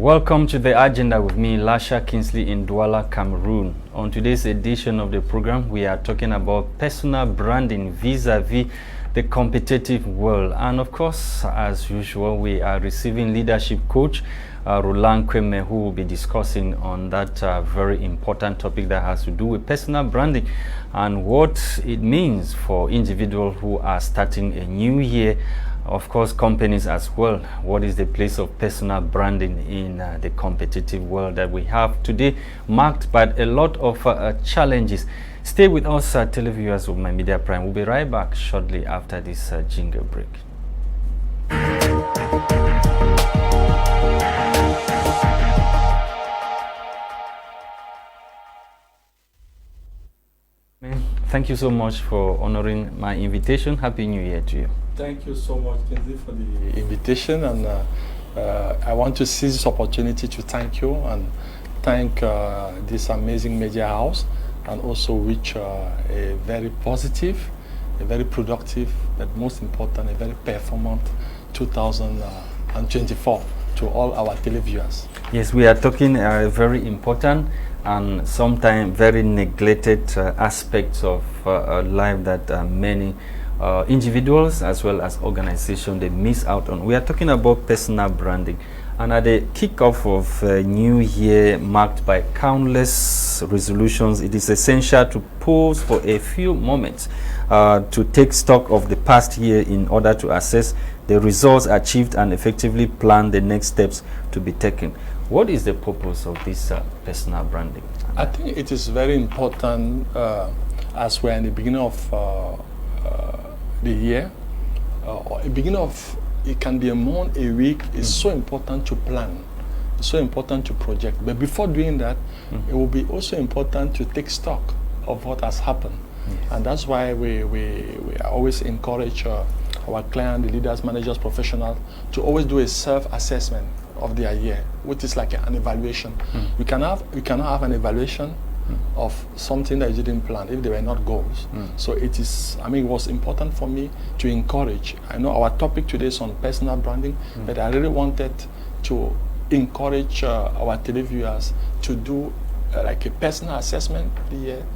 Welcome to the agenda with me, Lasha Kingsley in Douala, Cameroon. On today's edition of the program, we are talking about personal branding vis-a-vis the competitive world. And of course, as usual, we are receiving leadership coach Roland KWEMAIN, who will be discussing on that very important topic that has to do with personal branding and what it means for individuals who are starting a new year. Of course, companies as well. What is the place of personal branding in the competitive world that we have today, marked by a lot of challenges? Stay with us, televiewers of My Media Prime. We'll be right back shortly after this jingle break. Thank you so much for honoring my invitation. Happy New Year to you. Thank you so much, Kingsley, for the invitation, and I want to seize this opportunity to thank you and thank this amazing media house, and also wish a very positive, a very productive, but most important, a very performant 2024 to all our televiewers. Yes, we are talking very important and sometimes very neglected aspects of life that many individuals as well as organizations they miss out on. We are talking about personal branding, and at the kickoff of a new year marked by countless resolutions, it is essential to pause for a few moments to take stock of the past year in order to assess the results achieved and effectively plan the next steps to be taken. What is the purpose of this personal branding? I think it is very important as we're in the beginning of the year, or a beginning of, it can be a month, a week. It's so important to plan. It's so important to project. But before doing that, it will be also important to take stock of what has happened. Yes. And that's why we always encourage our client, the leaders, managers, professionals, to always do a self-assessment of their year, which is like an evaluation. We cannot have an evaluation of something that you didn't plan if they were not goals. So it is, I mean, it was important for me to encourage. I know our topic today is on personal branding, but I really wanted to encourage our televiewers to do like a personal assessment the year,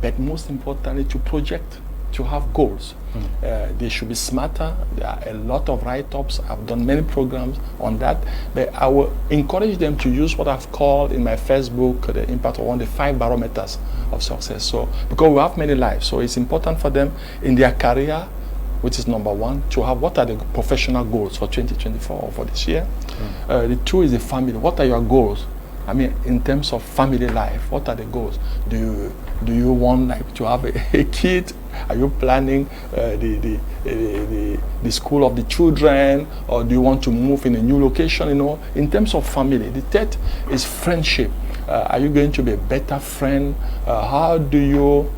but most importantly to project, to have goals. They should be smarter. There are a lot of write-ups. I've done many programs on that, but I will encourage them to use what I've called in my first book, The Impact of the 5 barometers of success. So, because we have many lives, so it's important for them in their career, which is number 1, to have what are the professional goals for 2024 or for this year. The 2 is the family. What are your goals? I mean, in terms of family life, what are the goals? Do you want like to have a kid? Are you planning the school of the children, or do you want to move in a new location? You know, in terms of family. The 3rd is friendship. Are you going to be a better friend? How do you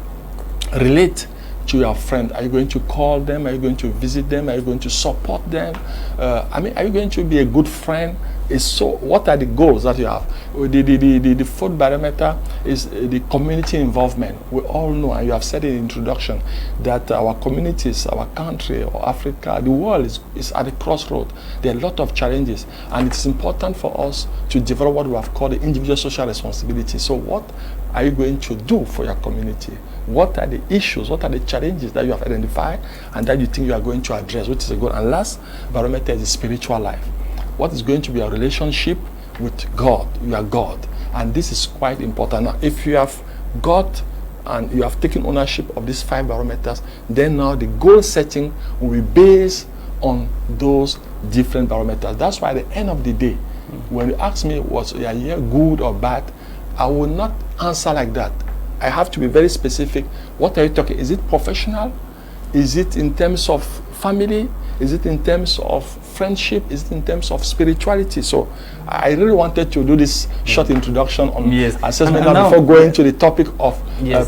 relate to your friend? Are you going to call them? Are you going to visit them? Are you going to support them? I mean, are you going to be a good friend? So what are the goals that you have? The 4th barometer is the community involvement. We all know, and you have said in the introduction, that our communities, our country, or Africa, the world is at a crossroad. There are a lot of challenges, and it's important for us to develop what we have called the individual social responsibility. So what are you going to do for your community? What are the issues? What are the challenges that you have identified and that you think you are going to address, which is a goal? And last barometer is the spiritual life. What is going to be your relationship with God? You are God. And this is quite important. Now, if you have got and you have taken ownership of these 5 barometers, then now the goal setting will be based on those different barometers. That's why at the end of the day, when you ask me, was your year good or bad, I will not answer like that. I have to be very specific. What are you talking? Is it professional? Is it in terms of family? Is it in terms of friendship? Is it in terms of spirituality? So I really wanted to do this short introduction on assessment now, before going to the topic of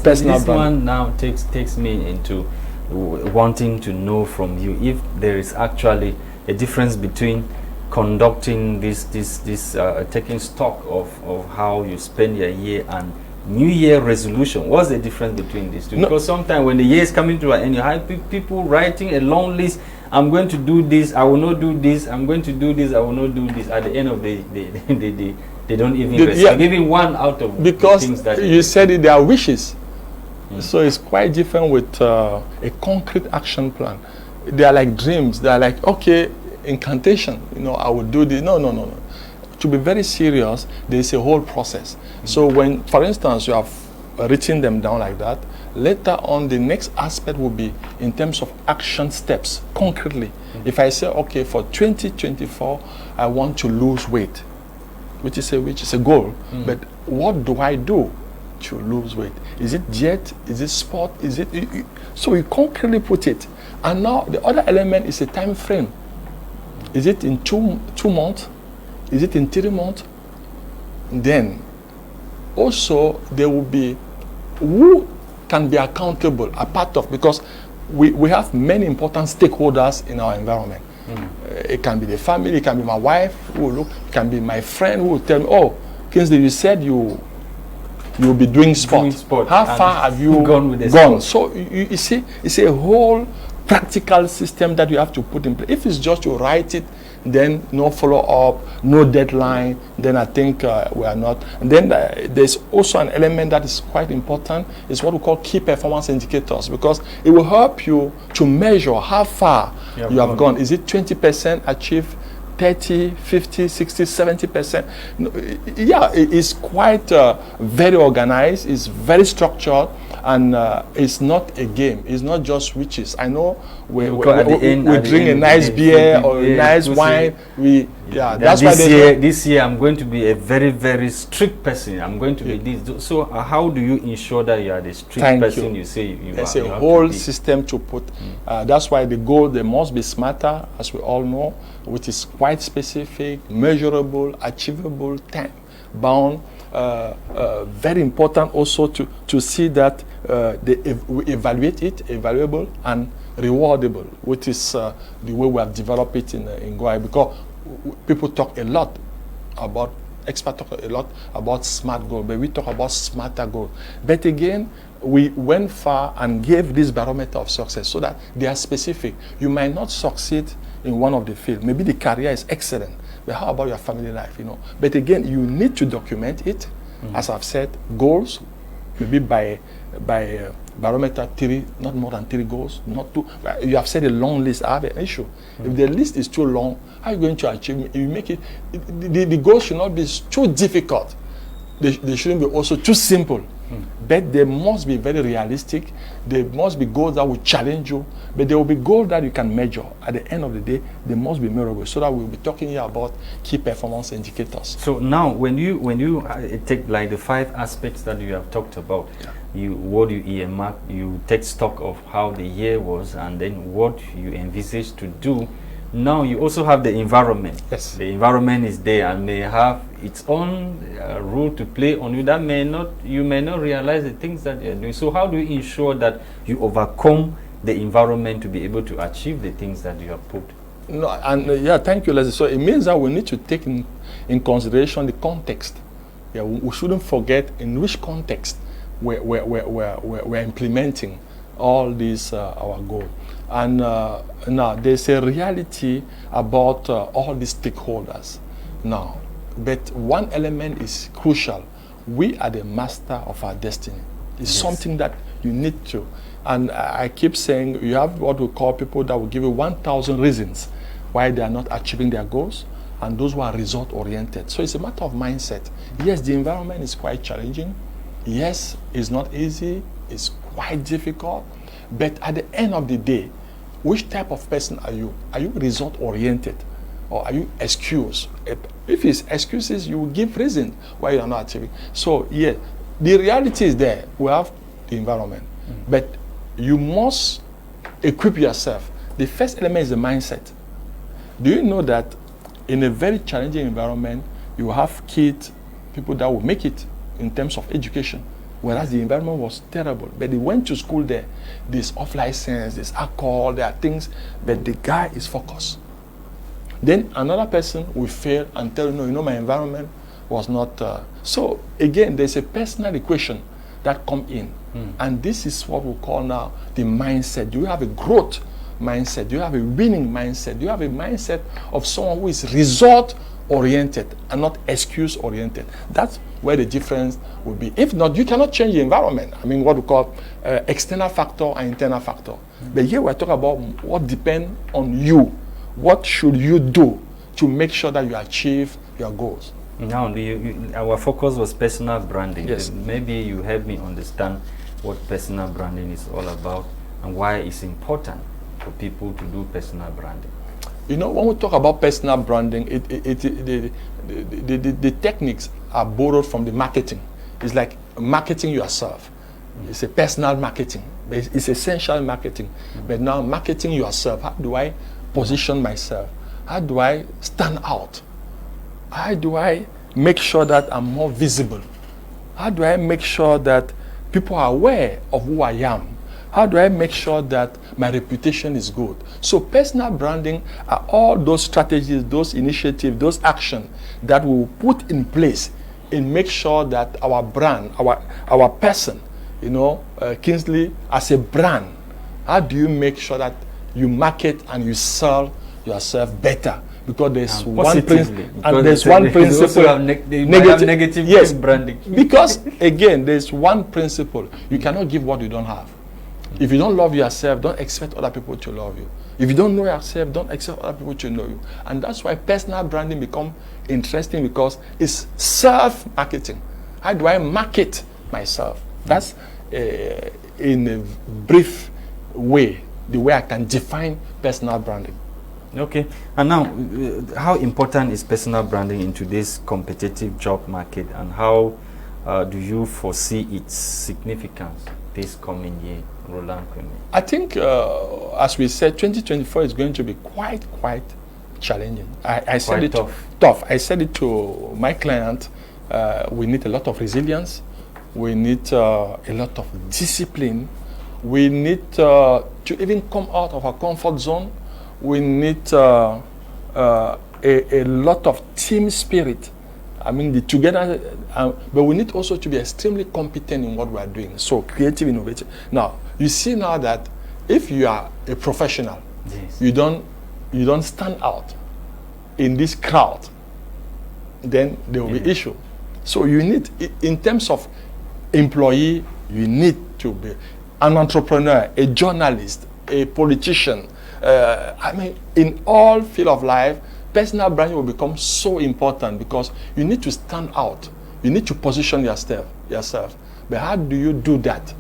personal this branding. One now takes me into wanting to know from you if there is actually a difference between conducting this taking stock of how you spend your year and New Year resolution. What's the difference between these two? Because sometimes when the year is coming to an end, you have people writing a long list I'm going to do this, I will not do this, I'm going to do this, I will not do this. At the end of the day, they don't even respect even one out of because the things that you said it, they are wishes. So it's quite different with a concrete action plan. They are like dreams. They are like, okay, incantation, I will do this. No. To be very serious, there is a whole process. So when, for instance, you have written them down like that, later on the next aspect will be in terms of action steps, concretely. If I say, okay, for 2024, I want to lose weight, which is a goal, but what do I do to lose weight? Is it diet? Is it sport? Is it? So you concretely put it. And now the other element is a time frame. Is it in two months? Is it in 3 months? Then also there will be who can be accountable, a part of, because we have many important stakeholders in our environment. It can be the family, it can be my wife who will look, it can be my friend who will tell me, oh, Kingsley, you said you'll be doing sport. How far have you gone with the sport? sport? So you see, it's a whole practical system that you have to put in place. If it's just to write it, then no follow-up, no deadline, then I think we are not. And then there's also an element that is quite important. It's what we call key performance indicators, because it will help you to measure how far you have gone. Is it 20% achieved, 30, 50, 60, 70%? Yeah, it's quite very organized, it's very structured, and it's not a game. It's not just witches. I know we drink a nice beer or a nice wine. That's why this year I'm going to be a very, very strict person. I'm going to be this. So how do you ensure that you are the strict person you say you are? There's a whole system to put. That's why the goal, they must be smarter, as we all know, which is quite specific, measurable, achievable, time-bound. Very important also to see that we evaluate it, evaluable and rewardable, which is the way we have developed it in Goa, because people talk a lot about, experts talk a lot about smart goal, but we talk about smarter goal. But again, we went far and gave this barometer of success so that they are specific. You might not succeed in one of the fields. Maybe the career is excellent, but how about your family life, But again, you need to document it. As I've said, goals, maybe by barometer 3, not more than 3 goals, not 2. You have said a long list. I have an issue. If the list is too long, how are you going to achieve it? You make it, the goals should not be too difficult. They shouldn't be also too simple. But they must be very realistic. They must be goals that will challenge you, but there will be goals that you can measure. At the end of the day, they must be measurable, so that we'll be talking here about key performance indicators. So now, when you take like the 5 aspects that you have talked about, what you earmark, you take stock of how the year was, and then what you envisage to do. Now you also have the environment. Yes. The environment is there and may have its own role to play on you that you may not realize the things that you're doing. So how do you ensure that you overcome the environment to be able to achieve the things that you have put? No, and thank you, Leslie. So it means that we need to take in consideration the context. We shouldn't forget in which context we're implementing all these our goals. And now there's a reality about all these stakeholders now. But one element is crucial. We are the master of our destiny. It's something that you need to. And I keep saying you have what we call people that will give you 1,000 reasons why they are not achieving their goals, and those who are result-oriented. So it's a matter of mindset. Yes, the environment is quite challenging. Yes, it's not easy. It's quite difficult. But at the end of the day, which type of person are you? Are you result-oriented, or are you excuse? If it's excuses, you will give reason why you are not achieving. So yeah, the reality is there. We have the environment, but you must equip yourself. The first element is the mindset. Do you know that in a very challenging environment, you have kids, people that will make it in terms of education, whereas the environment was terrible. But they went to school there. There's off-license, there's alcohol, there are things, but the guy is focused. Then another person will fail and tell you, no, my environment was not. So again, there's a personal equation that come in. And this is what we call now the mindset. Do you have a growth mindset? Do you have a winning mindset? Do you have a mindset of someone who is result-oriented and not excuse-oriented? That's where the difference will be. If not, you cannot change the environment. I mean, what we call external factor and internal factor. But here we're talking about what depends on you. What should you do to make sure that you achieve your goals? Now, our focus was personal branding. Yes. Maybe you help me understand what personal branding is all about and why it's important for people to do personal branding. You know, when we talk about personal branding, the techniques are borrowed from the marketing. It's like marketing yourself. It's a personal marketing. It's essential marketing. But now marketing yourself, how do I position myself? How do I stand out? How do I make sure that I'm more visible? How do I make sure that people are aware of who I am? How do I make sure that my reputation is good? So personal branding are all those strategies, those initiatives, those actions that we will put in place and make sure that our brand, our person, you know, Kingsley, as a brand, how do you make sure that you market and you sell yourself better? Because there's one principle, and there's one principle. Negative yes, branding. Because again, there's one principle: you cannot give what you don't have. If you don't love yourself, don't expect other people to love you. If you don't know yourself, don't expect other people to know you. And that's why personal branding becomes interesting, because it's self-marketing. How do I market myself? That's in a brief way, the way I can define personal branding. Okay, and now, how important is personal branding in today's competitive job market, and how do you foresee its significance this coming year, Roland KWEMAIN? I think, as we said, 2024 is going to be quite challenging. I said it tough. I said it to my client. We need a lot of resilience. We need a lot of discipline. We need to even come out of our comfort zone. We need a lot of team spirit. I mean, the together, but we need also to be extremely competent in what we are doing. So creative, innovative. Now, you see now that if you are a professional, yes, you don't stand out in this crowd, then there will be issue. So you need, in terms of employee, you need to be an entrepreneur, a journalist, a politician. I mean, in all field of life, personal branding will become so important, because you need to stand out. You need to position yourself. But how do you do that?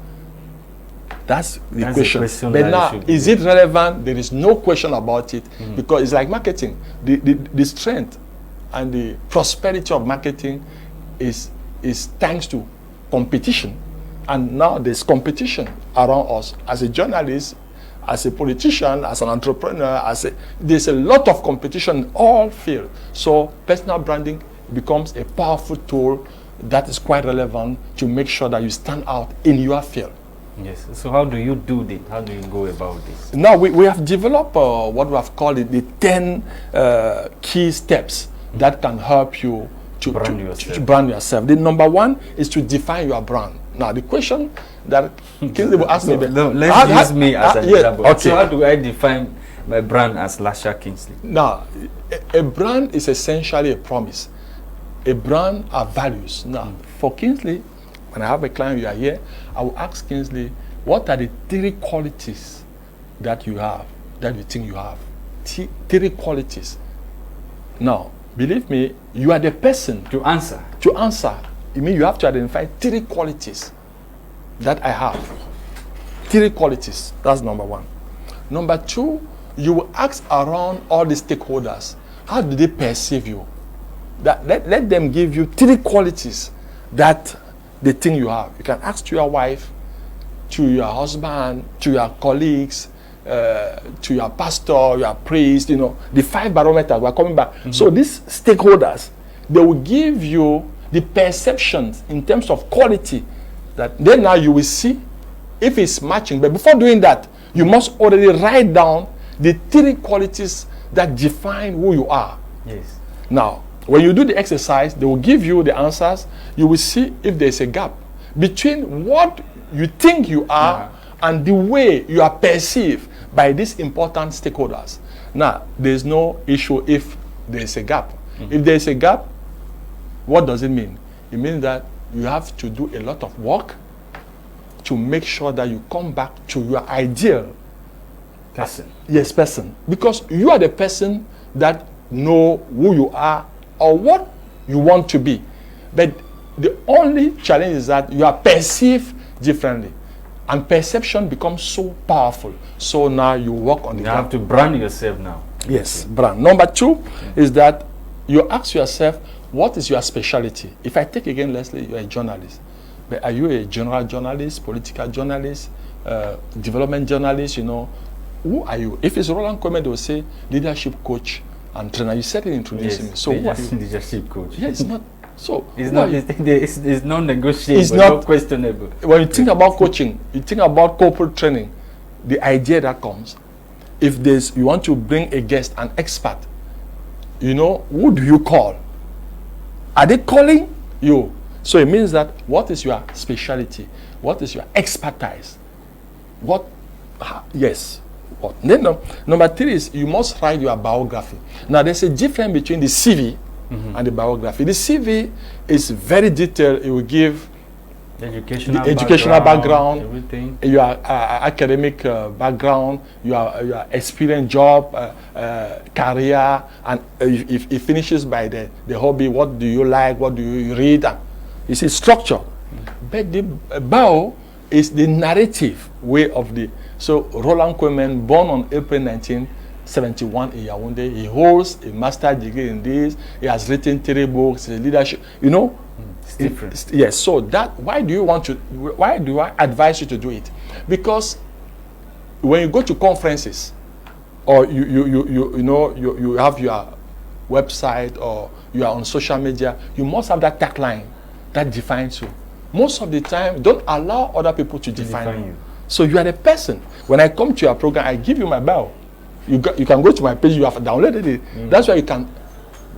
That's the question. But now, is it relevant? There is no question about it, because it's like marketing. The strength and the prosperity of marketing is thanks to competition. And now there's competition around us. As a journalist, as a politician, as an entrepreneur, there's a lot of competition in all fields. So personal branding becomes a powerful tool that is quite relevant to make sure that you stand out in your field. Yes. So how do you do this? How do you go about this? Now we have developed what we have called the 10 key steps that can help you to brand yourself. The number one is to define your brand. Now the question that Kingsley will ask me, let's use me as an example. Okay. So how do I define my brand as Lasha Kingsley? Now, a brand is essentially a promise. A brand are values. Now, for Kingsley, when I have a client, you are here, I will ask Kingsley, what are the 3 qualities that you have, that you think you have? 3 qualities. Now, believe me, you are the person to answer. You mean you have to identify 3 qualities that I have. 3 qualities. That's number one. Number two, you will ask around all the stakeholders. How do they perceive you? Let them give you 3 qualities that they think you have. You can ask to your wife, to your husband, to your colleagues, to your pastor, your priest, you know, the 5 barometers. We're coming back. So these stakeholders, they will give you the perceptions in terms of quality, that then now you will see if it's matching. But before doing that, you must already write down the 3 qualities that define who you are. Yes. Now, when you do the exercise, they will give you the answers. You will see if there's a gap between what you think you are and the way you are perceived by these important stakeholders. Now, there's no issue if there's a gap. If there's a gap, what does it mean? It means that you have to do a lot of work to make sure that you come back to your ideal person. Yes, person. Because you are the person that know who you are or what you want to be. But the only challenge is that you are perceived differently. And perception becomes so powerful. So now you work on the You have to brand yourself now. Yes, brand. Number two is that you ask yourself, what is your specialty? If I take again, Leslie, you're a journalist. But are you a general journalist, political journalist, development journalist, you know? Who are you? If it's Roland KWEMAIN, they will say leadership coach and trainer. You said it introducing me. So what? Leadership coach. Yeah, it's not. So it's not. It's non-negotiable. It's not questionable. When you think about coaching, you think about corporate training. The idea that comes, if there's you want to bring a guest, an expert, you know, who do you call? Are they calling you? So it means that what is your specialty? What is your expertise? What? Yes. What? Then number three is you must write your biography. Now there's a difference between the CV and the biography. The CV is very detailed. It will give educational background, everything. your academic background, your experience, job, career, and if it finishes by the hobby, what do you like, what do you read? You see, structure. But the bio is the narrative way of the. So Roland KWEMAIN, born on April 1971 in Yaoundé, he holds a master's degree in this. He has written 3 books, leadership. You know, it's different. Yes. So that why do I advise you to do it? Because when you go to conferences, or you have your website or you are on social media, you must have that tagline that defines you. Most of the time, don't allow other people to define you. So you are the person. When I come to your program, I give you my bio. You can go to my page, you have downloaded it. That's why you can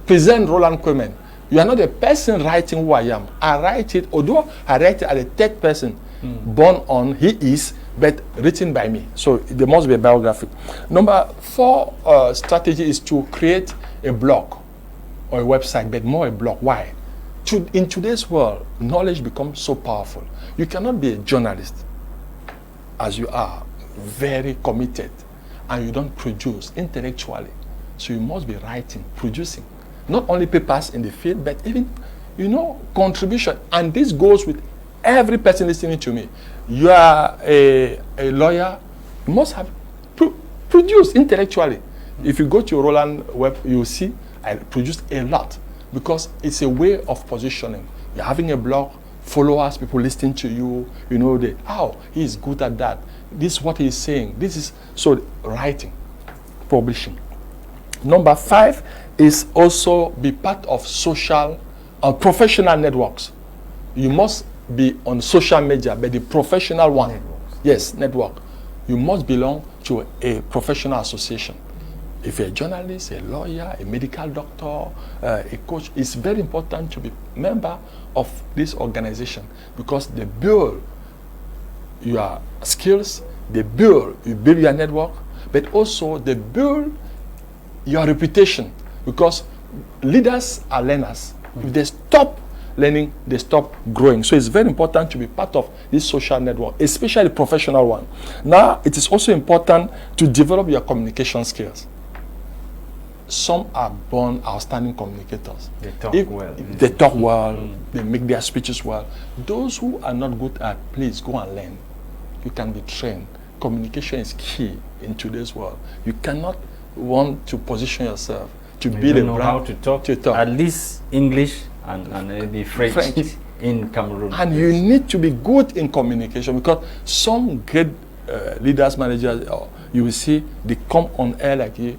present Roland KWEMAIN. You are not the person writing who I am. I write it, although I write it as a third person, born on he is, but written by me. So there must be a biography. Number 4 strategy is to create a blog or a website, but more a blog. Why? In today's world, knowledge becomes so powerful. You cannot be a journalist as you are, very committed, and you don't produce intellectually. So you must be writing, producing. Not only papers in the field, but even, contribution. And this goes with every person listening to me. You are a lawyer, you must have produced intellectually. If you go to Roland web, you will see I produced a lot because it's a way of positioning. You're having a blog, followers, people listening to you, he's good at that. This is what he's saying. This is, so writing, publishing. Number 5 is also be part of social or professional networks. You must be on social media, but the professional one. Networks. Yes, network. You must belong to a professional association. If you're a journalist, a lawyer, a medical doctor, a coach, it's very important to be a member of this organization because they build your skills, you build your network, but also they build your reputation because leaders are learners. If they stop learning, they stop growing. So it's very important to be part of this social network, especially professional one. Now, it is also important to develop your communication skills. Some are born outstanding communicators. They talk well. They talk well, they make their speeches well. Those who are not good at, please go and learn. You can be trained. Communication is key in today's world. You cannot want to position yourself to be the brand. How to talk. At least English and maybe French in Cameroon. And you need to be good in communication because some great leaders, managers, you will see, they come on air like you.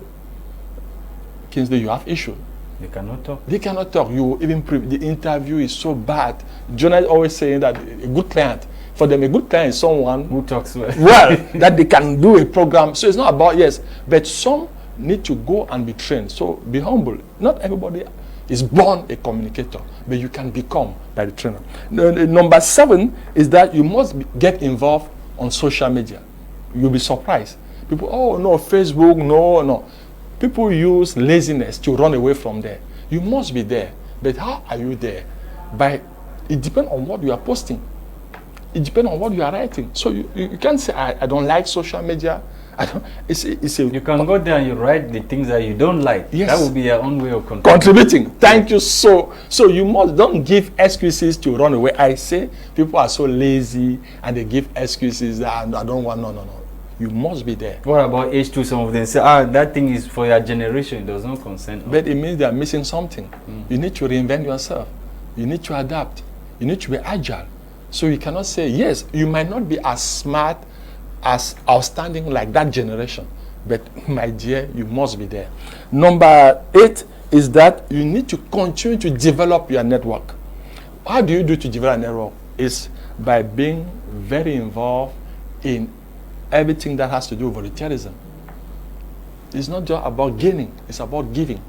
Kingsley, you have issue. They cannot talk. They cannot talk. You even the interview is so bad. Journalists always saying that a good client, for them, a good client is someone who talks well. That they can do a program. So it's not about but some need to go and be trained. So be humble. Not everybody is born a communicator, but you can become by the trainer. Number 7 is that you must get involved on social media. You'll be surprised. People, oh no, Facebook, no. People use laziness to run away from there. You must be there. But how are you there? It depends on what you are posting. It depends on what you are writing. So you can't say, I don't like social media. You can go there and you write the things that you don't like. Yes. That will be your own way of contributing. Thank you. So you don't give excuses to run away. I say people are so lazy and they give excuses that I don't want. No. You must be there. What about H2? Some of them say, that thing is for your generation. It does not concern us. But it means they are missing something. You need to reinvent yourself. You need to adapt. You need to be agile. So you cannot say, yes, you might not be as smart, as outstanding like that generation. But my dear, you must be there. Number 8 is that you need to continue to develop your network. How do you do to develop a network? It's by being very involved in everything that has to do with volunteerism. It's not just about gaining, it's about giving.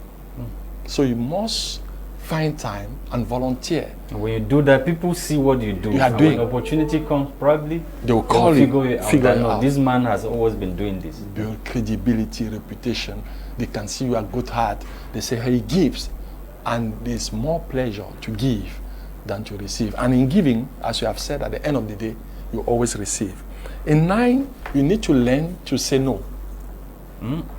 So you must find time and volunteer. And when you do that, people see what you do. You are doing. When opportunity comes, probably they will call you. Figure it out. This man has always been doing this. Build credibility, reputation. They can see you are good heart. They say, hey, he gives. And there's more pleasure to give than to receive. And in giving, as you have said, at the end of the day, you always receive. In 9, you need to learn to say no.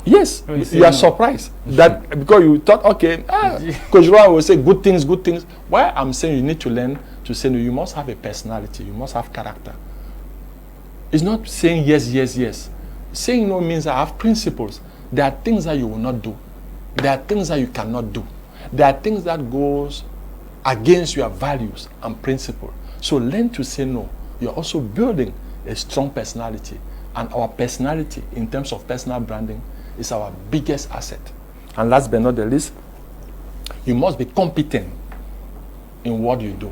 Yes, you are surprised that because you thought, okay, Coach Roland will say good things. Why I'm saying you need to learn to say no, you must have a personality, you must have character. It's not saying yes. Saying no means I have principles. There are things that you will not do. There are things that you cannot do. There are things that goes against your values and principles. So learn to say no. You're also building a strong personality. And our personality, in terms of personal branding, is our biggest asset. And last but not the least, you must be competent in what you do.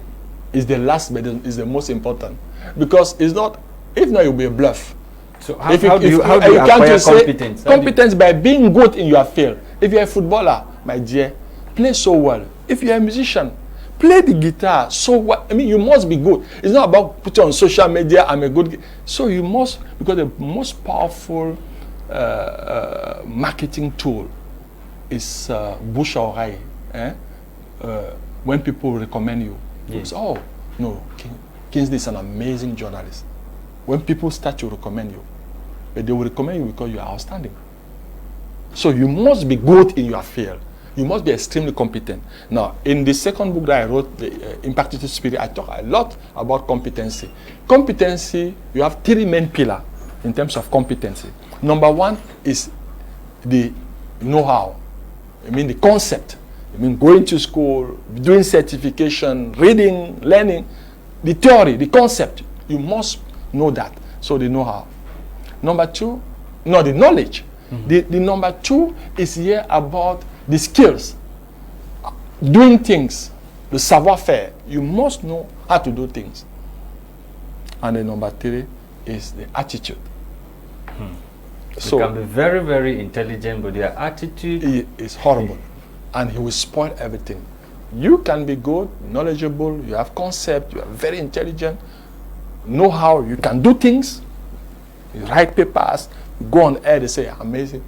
It's the last, but it's the most important. Because it's not, if not, you'll be a bluff. So how do you acquire competence? Competence by being good in your field. If you're a footballer, my dear, play so well. If you're a musician, play the guitar so well. I mean, you must be good. It's not about putting on social media, I'm a good. So you must, because the most powerful marketing tool is bouche à oreille. When people recommend you, yes. Oh, no, Kingsley is an amazing journalist. When people start to recommend you, but they will recommend you because you are outstanding. So you must be good in your field. You must be extremely competent. Now, in the second book that I wrote, the Impactful Spirit, I talk a lot about competency. Competency, you have 3 main pillars in terms of competency. Number 1 is the know-how. I mean the concept. I mean going to school, doing certification, reading, learning. The theory, the concept, you must know that. So the know-how. Number 2, the knowledge. The number 2 is here about the skills, doing things, the savoir-faire. You must know how to do things. And the number 3 is the attitude. So you can be very, very intelligent, but your attitude is horrible. And he will spoil everything. You can be good, knowledgeable, you have concept, you are very intelligent, know how you can do things, you write papers, you go on air, they say, amazing.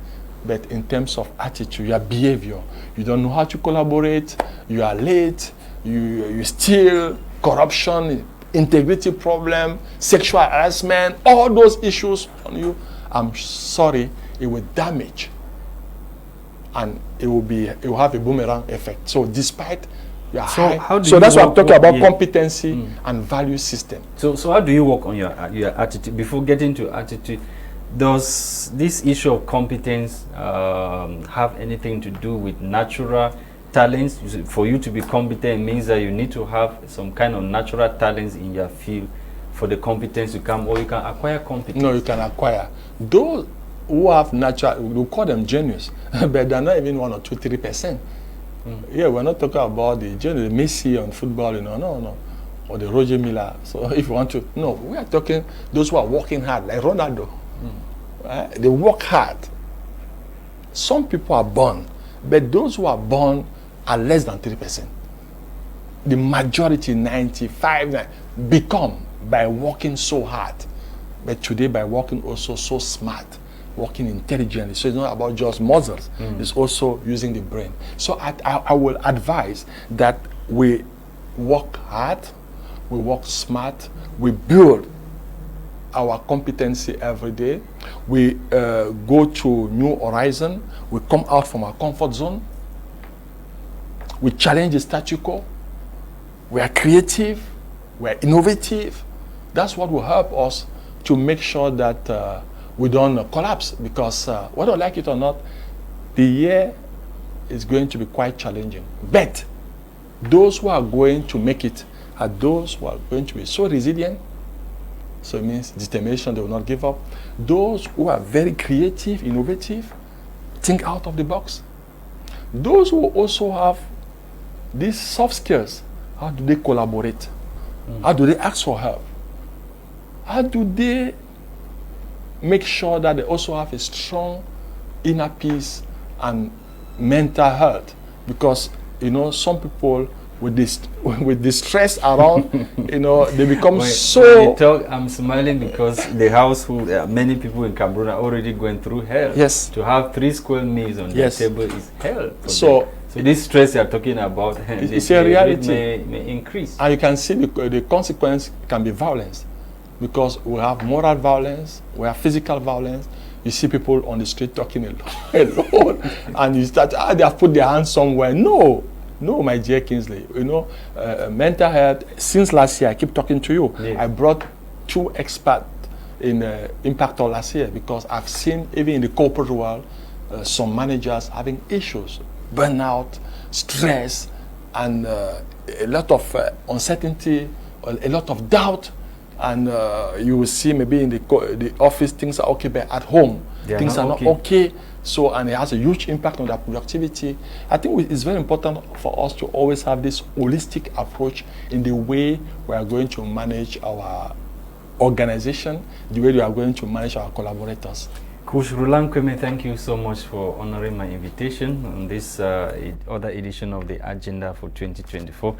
But in terms of attitude, your behavior, you don't know how to collaborate, you are late, you steal, corruption, integrity problem, sexual harassment, all those issues on you, I'm sorry, it will damage. And it will have a boomerang effect. So despite your so that's why I'm talking about competency and value system. So how do you work on your attitude? Before getting to attitude, does this issue of competence have anything to do with natural talents? For you to be competent means that you need to have some kind of natural talents in your field for the competence to come, or you can acquire competence. No, you can acquire. Those who have natural, we call them genius, but they're not even 1 or 2, 3%. Yeah, we're not talking about the genius, the Messi on football, no. Or the Roger Miller. So if you want to, no, we are talking those who are working hard, like Ronaldo. They work hard. Some people are born, but those who are born are less than 3%. The majority, 95%, become by working so hard, but today by working also so smart working intelligently. So it's not about just muscles. It's also using the brain. So I will advise that we work hard, we work smart, we build our competency every day. We go to new horizon. We come out from our comfort zone. We challenge the status quo. We are creative. We are innovative. That's what will help us to make sure that we don't collapse, because whether I like it or not, the year is going to be quite challenging. But those who are going to make it are those who are going to be so resilient. So it means determination, they will not give up. Those who are very creative, innovative, think out of the box. Those who also have these soft skills, how do they collaborate? How do they ask for help? How do they make sure that they also have a strong inner peace and mental health? Because, you know, some people with this stress around, you know, they become so... I'm smiling because the household, many people in Cameroon are already going through hell. Yes. To have 3 square meals on the table is hell. So this stress you're talking about, it's a reality. May increase. And you can see the consequence can be violence, because we have moral violence, we have physical violence. You see people on the street talking alone, and you start, they have put their hands somewhere. No, my dear Kingsley, you know, mental health, since last year, I keep talking to you. Yes. I brought 2 experts in Impact last year, because I've seen, even in the corporate world, some managers having issues, burnout, stress, and a lot of uncertainty, a lot of doubt. And you will see maybe in the office things are okay, but at home things are not okay. So, and it has a huge impact on their productivity. I think it's very important for us to always have this holistic approach in the way we are going to manage our organization, the way we are going to manage our collaborators. Coach Roland KWEMAIN, thank you so much for honoring my invitation on this other edition of the agenda for 2024.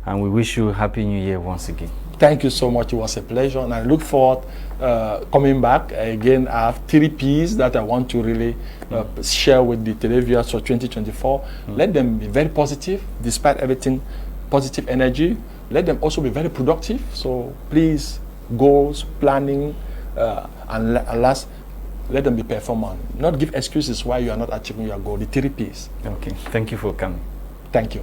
And we wish you a happy new year once again. Thank you so much. It was a pleasure, and I look forward coming back again. I have 3 P's that I want to really share with the televiewers for 2024. Let them be very positive, despite everything, positive energy. Let them also be very productive. So please, goals, planning, and last, let them be performant. Not give excuses why you are not achieving your goal. The 3 P's. Okay. Thank you for coming. Thank you.